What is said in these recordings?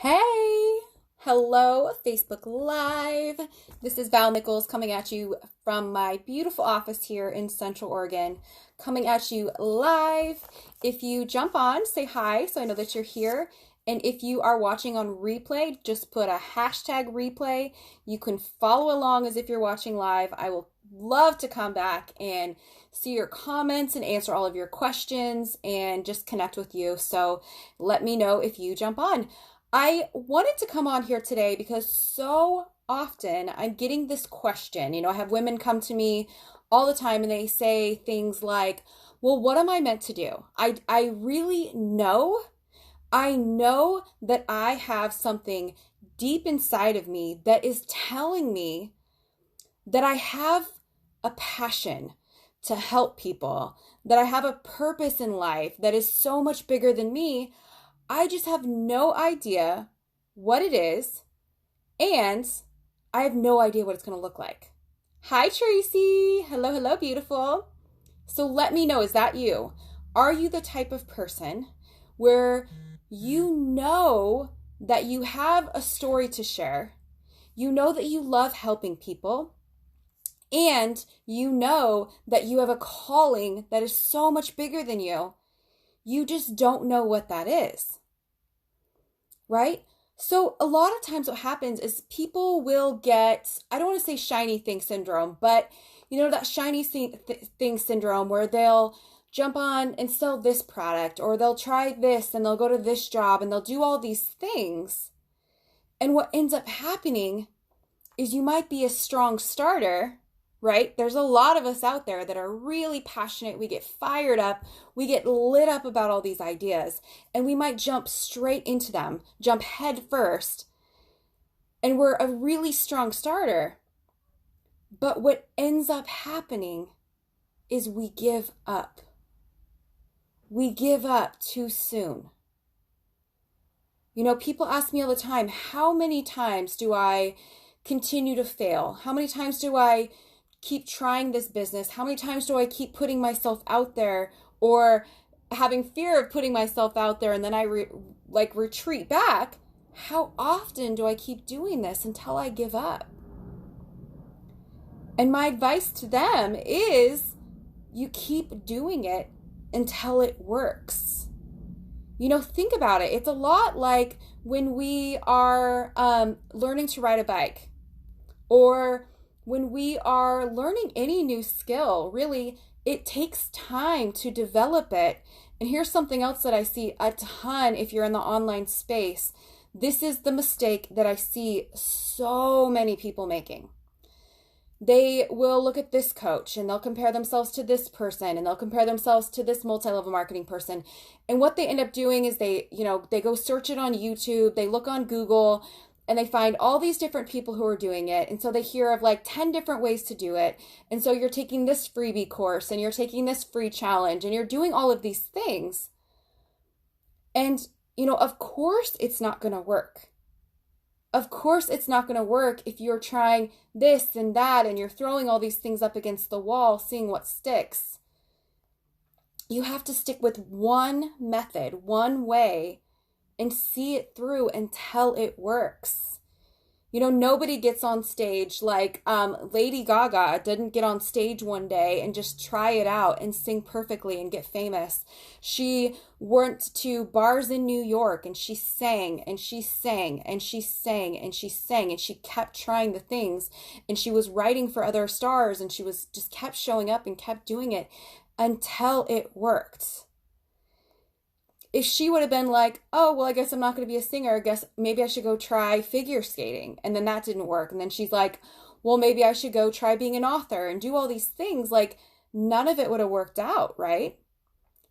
Hey, hello, Facebook Live. This is Val Nichols coming at you from my beautiful office here in Central Oregon, coming at you live. If you jump on, say hi so I know that you're here. And if you are watching on replay, just put a hashtag replay. You can follow along as if you're watching live. I will love to come back and see your comments and answer all of your questions and just connect with you. So let me know if you jump on. I wanted to come on here today because so often I'm getting this question. I have women come to me all the time and they say things like, well, what am I meant to do? I really know. I know that I have something deep inside of me that is telling me that I have a passion to help people, that I have a purpose in life that is so much bigger than me. I just have no idea what it is, and I have no idea what it's going to look like. Hi, Tracy. Hello, hello, beautiful. So let me know, is that you? Are you the type of person where you know that you have a story to share, you know that you love helping people, and you know that you have a calling that is so much bigger than you? You just don't know what that is. Right? So a lot of times what happens is people will get, I don't want to say shiny thing syndrome, but that shiny thing syndrome where they'll jump on and sell this product, or they'll try this and they'll go to this job and they'll do all these things. And what ends up happening is you might be a strong starter, right? There's a lot of us out there that are really passionate. We get fired up. We get lit up about all these ideas, and we might jump straight into them, jump head first. And we're a really strong starter. But what ends up happening is we give up. We give up too soon. People ask me all the time, how many times do I continue to fail? How many times do I keep trying this business? How many times do I keep putting myself out there, or having fear of putting myself out there and then I retreat back? How often do I keep doing this until I give up? And my advice to them is you keep doing it until it works. Think about it. It's a lot like when we are learning to ride a bike, or when we are learning any new skill. Really, it takes time to develop it. And here's something else that I see a ton if you're in the online space. This is the mistake that I see so many people making. They will look at this coach and they'll compare themselves to this person, and they'll compare themselves to this multi-level marketing person. And what they end up doing is they go search it on YouTube, they look on Google, and they find all these different people who are doing it. And so they hear of 10 different ways to do it. And so you're taking this freebie course and you're taking this free challenge and you're doing all of these things. And, of course it's not going to work. Of course it's not going to work if you're trying this and that and you're throwing all these things up against the wall, seeing what sticks. You have to stick with one method, one way, and see it through until it works. Nobody gets on stage like Lady Gaga didn't get on stage one day and just try it out and sing perfectly and get famous. She went to bars in New York and she sang and she sang and she sang and she sang, and she kept trying the things, and she was writing for other stars, and she was just kept showing up and kept doing it until it worked. If she would have been like, oh, well, I guess I'm not going to be a singer. I guess maybe I should go try figure skating. And then that didn't work. And then she's like, well, maybe I should go try being an author and do all these things. None of it would have worked out, right?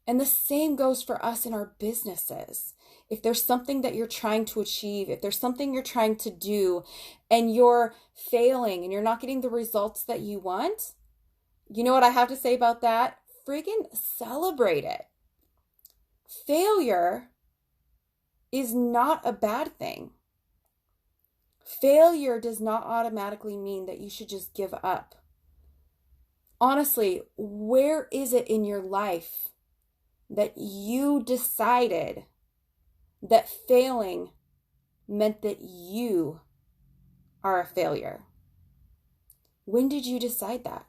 And the same goes for us in our businesses. If there's something that you're trying to achieve, if there's something you're trying to do and you're failing and you're not getting the results that you want, you know what I have to say about that? Friggin' celebrate it. Failure is not a bad thing. Failure does not automatically mean that you should just give up. Honestly, where is it in your life that you decided that failing meant that you are a failure? When did you decide that?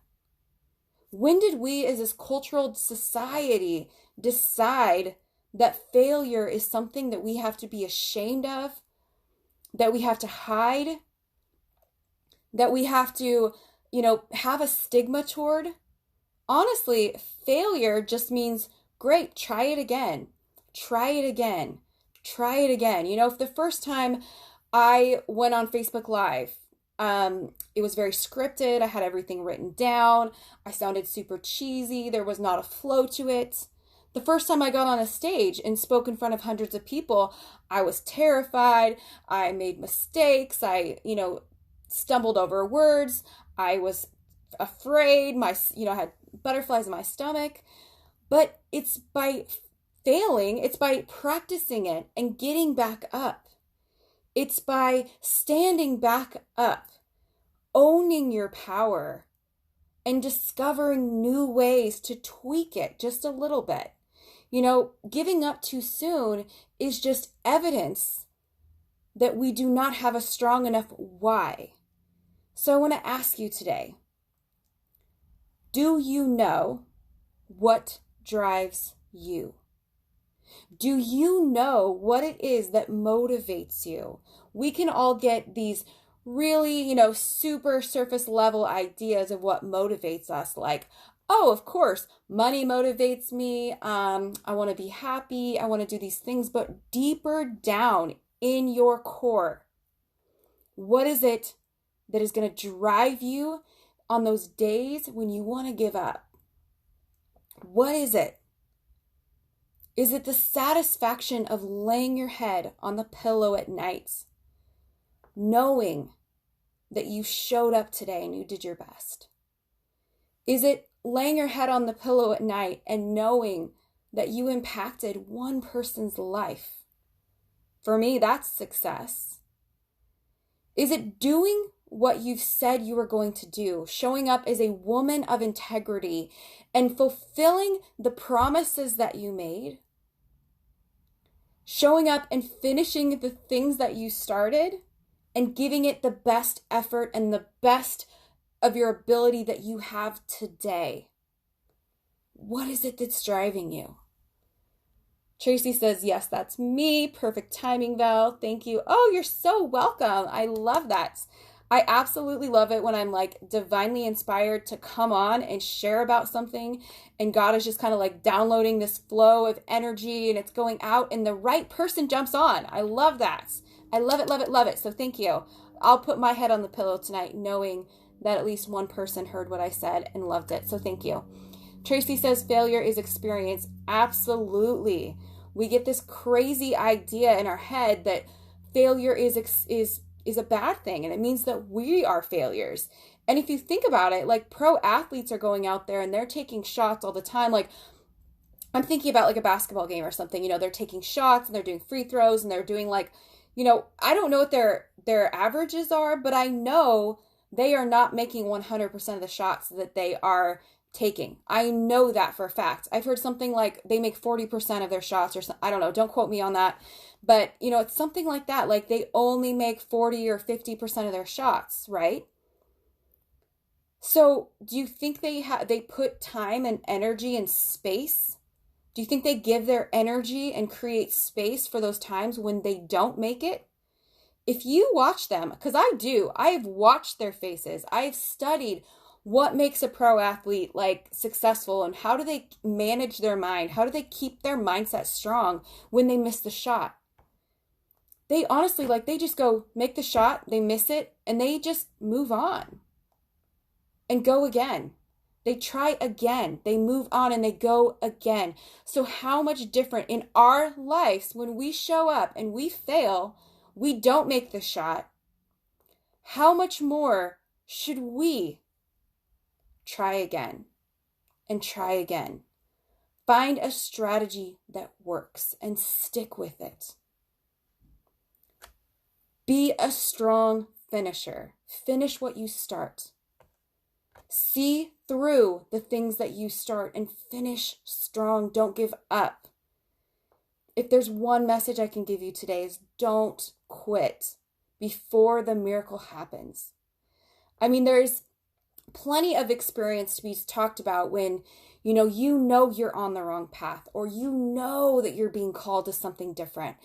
When did we as this cultural society decide that failure is something that we have to be ashamed of, that we have to hide, that we have to, have a stigma toward? Honestly, failure just means, great, try it again. Try it again. Try it again. If the first time I went on Facebook Live, it was very scripted. I had everything written down. I sounded super cheesy. There was not a flow to it. The first time I got on a stage and spoke in front of hundreds of people, I was terrified. I made mistakes. I, stumbled over words. I was afraid. I had butterflies in my stomach. But it's by failing, it's by practicing it and getting back up. It's by standing back up, owning your power, and discovering new ways to tweak it just a little bit. Giving up too soon is just evidence that we do not have a strong enough why. So I want to ask you today, do you know what drives you? Do you know what it is that motivates you? We can all get these really, super surface level ideas of what motivates us. Like, oh, of course, money motivates me. I want to be happy. I want to do these things. But deeper down in your core, what is it that is going to drive you on those days when you want to give up? What is it? Is it the satisfaction of laying your head on the pillow at night, knowing that you showed up today and you did your best? Is it laying your head on the pillow at night and knowing that you impacted one person's life? For me, that's success. Is it doing what you've said you were going to do, showing up as a woman of integrity and fulfilling the promises that you made? Showing up and finishing the things that you started and giving it the best effort and the best of your ability that you have today. What is it that's driving you? Tracy says, yes, that's me. Perfect timing, Val. Thank you. Oh, you're so welcome. I love that. I absolutely love it when I'm like divinely inspired to come on and share about something, and God is just kind of like downloading this flow of energy and it's going out and the right person jumps on. I love that. I love it, love it, love it. So thank you. I'll put my head on the pillow tonight knowing that at least one person heard what I said and loved it. So thank you. Tracy says failure is experience. Absolutely. We get this crazy idea in our head that failure is a bad thing, and it means that we are failures. And if you think about it, like pro athletes are going out there and they're taking shots all the time. Like I'm thinking about like a basketball game or something, they're taking shots and they're doing free throws and they're doing like, I don't know what their averages are, but I know they are not making 100% of the shots that they are taking. I know that for a fact. I've heard something like they make 40% of their shots or something. I don't know. Don't quote me on that. But, it's something like that. Like they only make 40 or 50% of their shots, right? So do you think they put time and energy and space? Do you think they give their energy and create space for those times when they don't make it? If you watch them, because I have watched their faces. I have studied what makes a pro athlete like successful and how do they manage their mind? How do they keep their mindset strong when they miss the shot? They honestly, they just go make the shot, they miss it, and they just move on and go again. They try again, they move on and they go again. So how much different in our lives when we show up and we fail, we don't make the shot, how much more should we try again and try again? Find a strategy that works and stick with it. Be a strong finisher. Finish what you start. See through the things that you start and finish strong. Don't give up. if there's one message I can give you today is don't quit before the miracle happens. I mean, there's plenty of experience to be talked about when you know you're on the wrong path, or you know that you're being called to something different.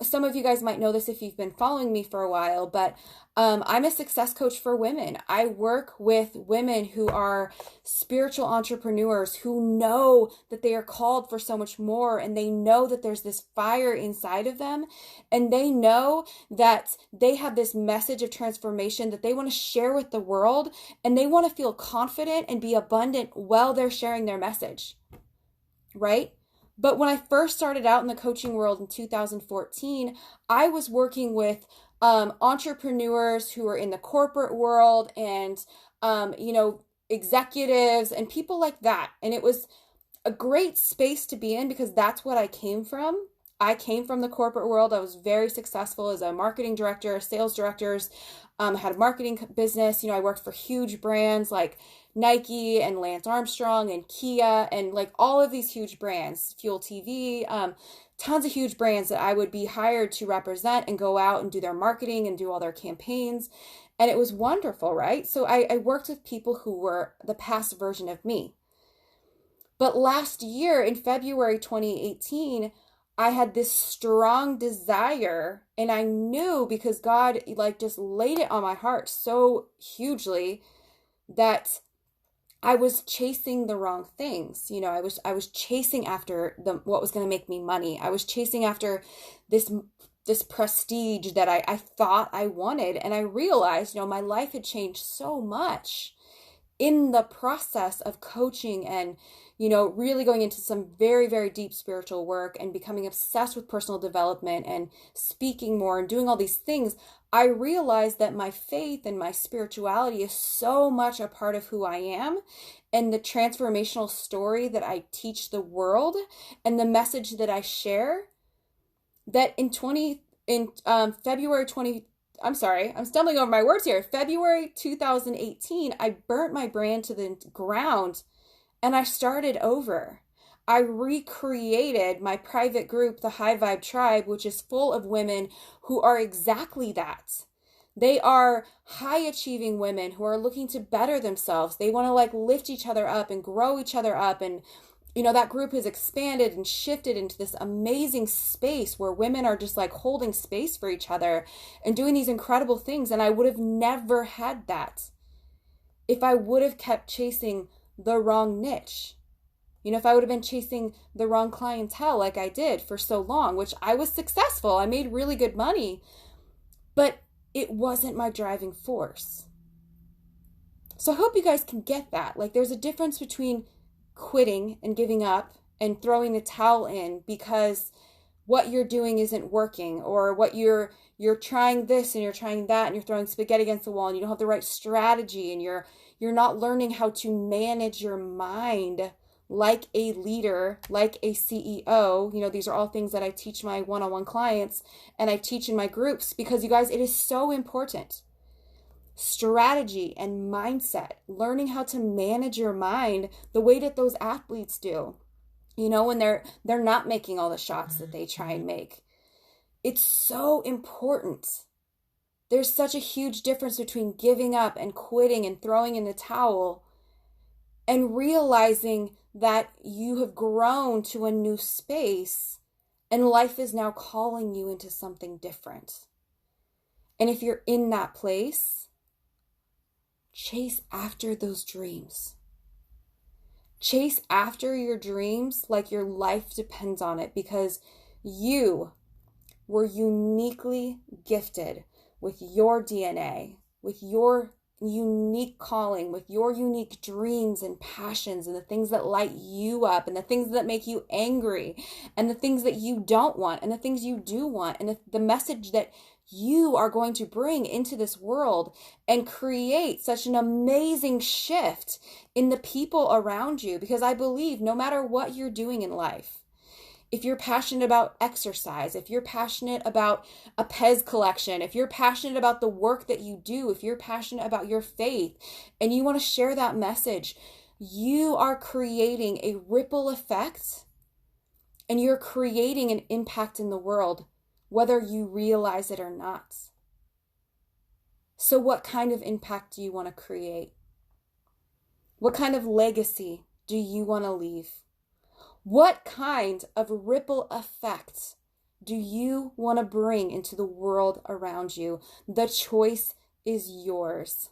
Some of you guys might know this if you've been following me for a while, but I'm a success coach for women. I work with women who are spiritual entrepreneurs who know that they are called for so much more, and they know that there's this fire inside of them, and they know that they have this message of transformation that they want to share with the world, and they want to feel confident and be abundant while they're sharing their message, right? But when I first started out in the coaching world in 2014, I was working with entrepreneurs who are in the corporate world and, executives and people like that. And it was a great space to be in because that's what I came from. I came from the corporate world. I was very successful as a marketing director, sales directors, had a marketing business. I worked for huge brands like Nike and Lance Armstrong and Kia and like all of these huge brands, Fuel TV, tons of huge brands that I would be hired to represent and go out and do their marketing and do all their campaigns. And it was wonderful, right? So I worked with people who were the past version of me. But last year in February 2018, I had this strong desire, and I knew because God just laid it on my heart so hugely that I was chasing the wrong things. I was chasing after what was going to make me money. I was chasing after this prestige that I thought I wanted, and I realized, my life had changed so much in the process of coaching and really going into some very, very deep spiritual work and becoming obsessed with personal development and speaking more and doing all these things. I realized that my faith and my spirituality is so much a part of who I am, and the transformational story that I teach the world and the message that I share, that I'm stumbling over my words here. February 2018, I burnt my brand to the ground and I started over. I recreated my private group, the High Vibe Tribe, which is full of women who are exactly that. They are high achieving women who are looking to better themselves. They want to lift each other up and grow each other up. And, that group has expanded and shifted into this amazing space where women are just holding space for each other and doing these incredible things. And I would have never had that if I would have kept chasing the wrong niche. If I would have been chasing the wrong clientele like I did for so long, which I was successful. I made really good money, but it wasn't my driving force. So I hope you guys can get that. There's a difference between quitting and giving up and throwing the towel in because what you're doing isn't working, or what you're trying this and you're trying that and you're throwing spaghetti against the wall and you don't have the right strategy and you're not learning how to manage your mind like a leader, like a CEO. These are all things that I teach my one-on-one clients and I teach in my groups because, you guys, it is so important. Strategy and mindset, learning how to manage your mind the way that those athletes do, when they're not making all the shots that they try and make. It's so important. There's such a huge difference between giving up and quitting and throwing in the towel and realizing that you have grown to a new space and life is now calling you into something different. And if you're in that place, chase after those dreams. Chase after your dreams like your life depends on it, because you were uniquely gifted with your DNA, with your unique calling, with your unique dreams and passions and the things that light you up and the things that make you angry and the things that you don't want and the things you do want and the message that you are going to bring into this world and create such an amazing shift in the people around you. Because I believe no matter what you're doing in life, if you're passionate about exercise, if you're passionate about a Pez collection, if you're passionate about the work that you do, if you're passionate about your faith and you want to share that message, you are creating a ripple effect And you're creating an impact in the world, whether you realize it or not. So what kind of impact do you want to create? What kind of legacy do you want to leave? What kind of ripple effect do you want to bring into the world around you? The choice is yours.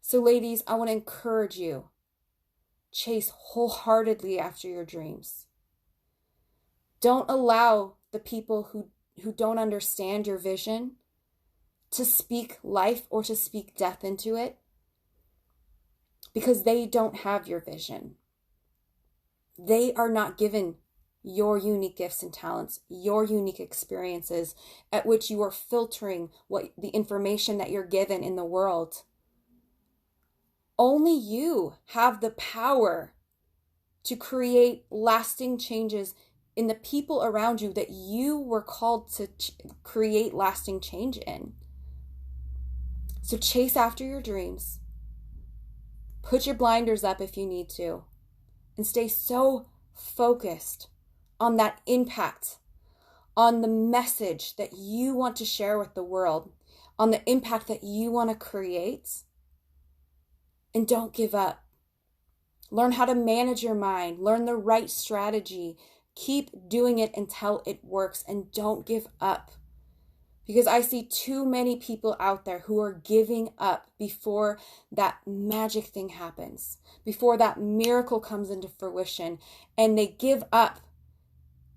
So ladies, I want to encourage you. Chase wholeheartedly after your dreams. Don't allow the people who don't understand your vision to speak life or to speak death into it, because they don't have your vision. They are not given your unique gifts and talents, your unique experiences at which you are filtering the information that you're given in the world. Only you have the power to create lasting changes in the people around you that you were called to create lasting change in. So chase after your dreams. Put your blinders up if you need to, and stay so focused on that impact, on the message that you want to share with the world, on the impact that you want to create. And don't give up. Learn how to manage your mind. Learn the right strategy. Keep doing it until it works, and don't give up. Because I see too many people out there who are giving up before that magic thing happens, before that miracle comes into fruition, and they give up.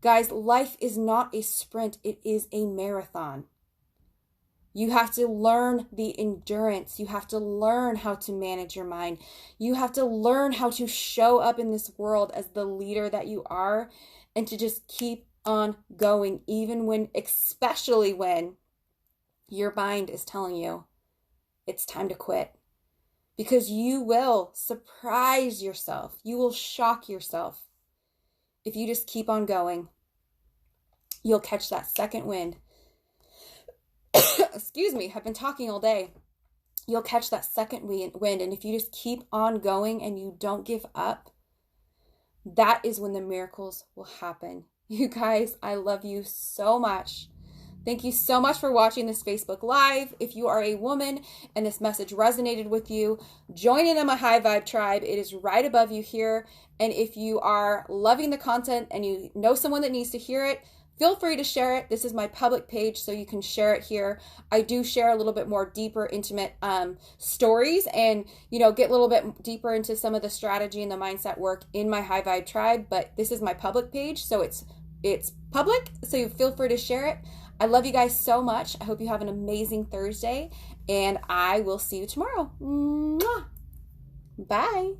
Guys, life is not a sprint, it is a marathon. You have to learn the endurance. You have to learn how to manage your mind. You have to learn how to show up in this world as the leader that you are, and to just keep on going, especially when your mind is telling you it's time to quit. Because you will surprise yourself. You will shock yourself. If you just keep on going, you'll catch that second wind. Excuse me, I've been talking all day. You'll catch that second wind. And if you just keep on going and you don't give up, that is when the miracles will happen. You guys, I love you so much. Thank you so much for watching this Facebook Live. If you are a woman and this message resonated with you, join in on my High Vibe Tribe. It is right above you here. And if you are loving the content and you know someone that needs to hear it, feel free to share it. This is my public page, so you can share it here. I do share a little bit more deeper, intimate stories, and get a little bit deeper into some of the strategy and the mindset work in my High Vibe Tribe. But this is my public page, so it's public. So you feel free to share it. I love you guys so much. I hope you have an amazing Thursday, and I will see you tomorrow. Mwah. Bye.